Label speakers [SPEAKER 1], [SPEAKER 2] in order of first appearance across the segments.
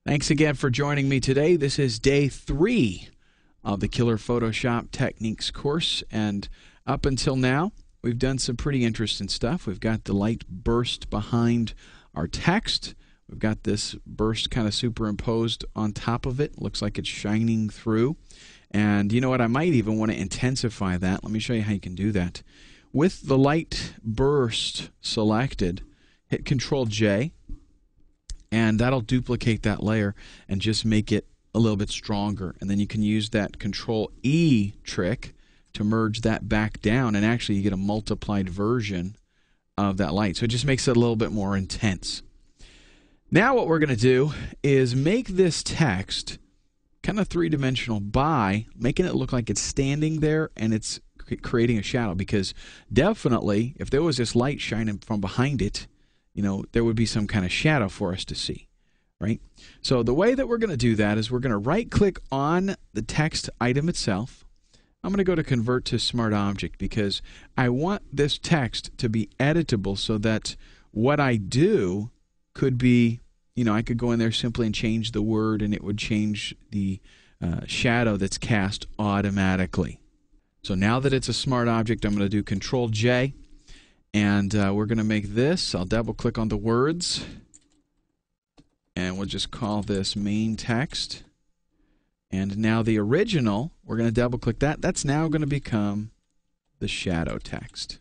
[SPEAKER 1] Thanks again for joining me today. This is day 3 of the Killer Photoshop Techniques course, and up until now we've done some pretty interesting stuff. We've got the light burst behind our text. We've got this burst kind of superimposed on top of it. Looks like it's shining through. And you know what? I might even want to intensify that. Let me show you how you can do that. With the light burst selected, hit Control J, and that'll duplicate that layer and just make it a little bit stronger. And then you can use that Control E trick to merge that back down, and actually you get a multiplied version of that light. So it just makes it a little bit more intense. Now what we're going to do is make this text kind of three-dimensional by making it look like it's standing there and it's creating a shadow, because definitely if there was this light shining from behind it, you know, there would be some kind of shadow for us to see, right? So the way that we're going to do that is we're going to right-click on the text item itself. I'm going to go to Convert to Smart Object because I want this text to be editable so that what I do could be, you know, I could go in there simply and change the word and it would change the shadow that's cast automatically. So now that it's a smart object, I'm going to do Control J. And we're going to make this, I'll double click on the words, and we'll just call this main text. And now the original, we're going to double click that. That's now going to become the shadow text.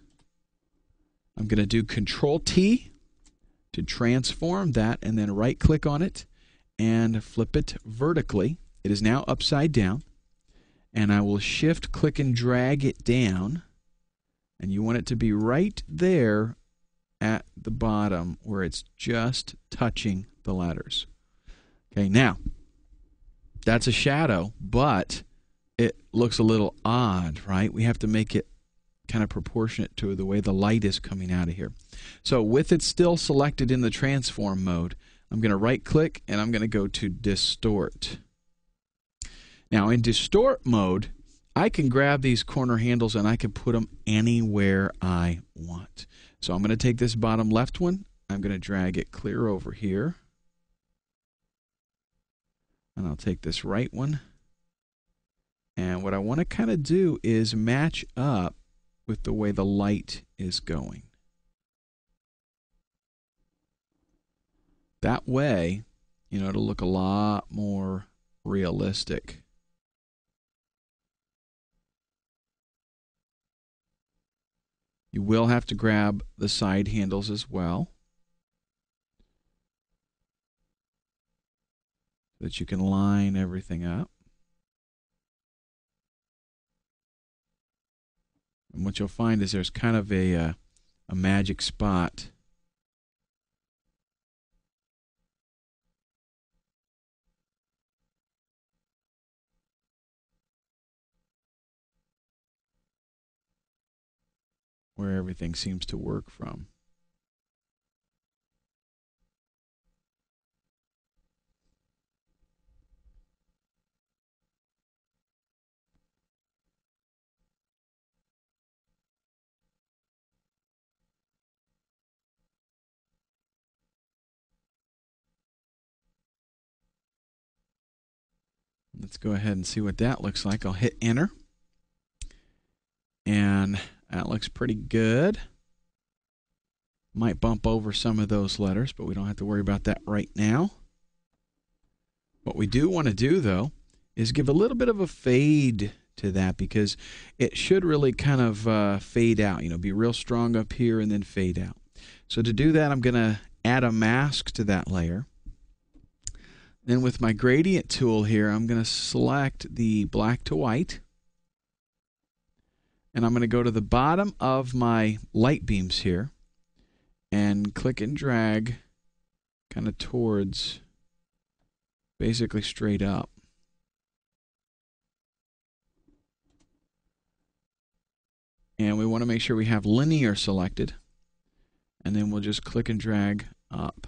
[SPEAKER 1] I'm going to do Control T to transform that, and then right click on it and flip it vertically. It is now upside down. And I will shift click and drag it down. And you want it to be right there at the bottom where it's just touching the letters. Okay, now, that's a shadow, but it looks a little odd, right? We have to make it kind of proportionate to the way the light is coming out of here. So with it still selected in the transform mode, I'm going to right click and I'm going to go to Distort. Now in Distort mode, I can grab these corner handles and I can put them anywhere I want. So I'm going to take this bottom left one, I'm going to drag it clear over here. And I'll take this right one. And what I want to kind of do is match up with the way the light is going. That way, you know, it'll look a lot more realistic. You will have to grab the side handles as well, so that you can line everything up. And what you'll find is there's kind of a magic spot where everything seems to work from. Let's go ahead and see what that looks like. I'll hit Enter. And that looks pretty good. Might bump over some of those letters, but we don't have to worry about that right now. What we do want to do, though, is give a little bit of a fade to that, because it should really kind of fade out. You know, be real strong up here and then fade out. So to do that, I'm going to add a mask to that layer. Then with my gradient tool here, I'm going to select the black to white. And I'm going to go to the bottom of my light beams here and click and drag kind of towards, basically straight up. And we want to make sure we have linear selected. And then we'll just click and drag up.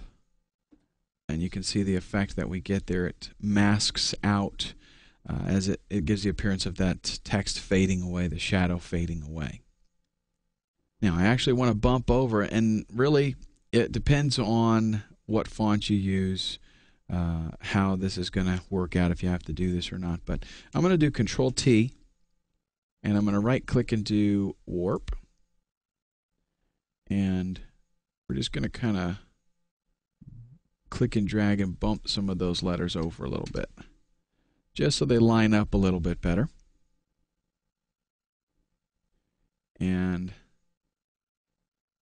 [SPEAKER 1] And you can see the effect that we get there. It masks out as it gives the appearance of that text fading away, the shadow fading away. Now I actually want to bump over, and really it depends on what font you use. how this is going to work out, if you have to do this or not. But I'm going to do Control-T, and I'm going to right-click and do Warp. And we're just going to kind of click and drag and bump some of those letters over a little bit, just so they line up a little bit better. And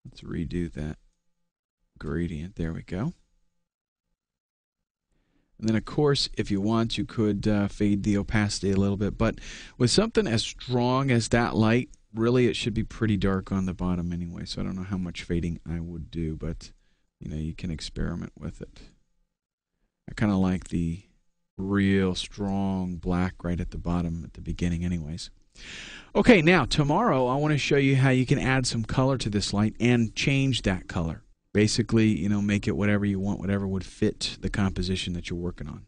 [SPEAKER 1] let's redo that gradient. There we go. And then, of course, if you want, you could fade the opacity a little bit. But with something as strong as that light, really it should be pretty dark on the bottom anyway. So I don't know how much fading I would do, but you can experiment with it. I kind of like the real strong black right at the bottom at the beginning anyways. Okay, now tomorrow I want to show you how you can add some color to this light and change that color. Basically, make it whatever you want, whatever would fit the composition that you're working on.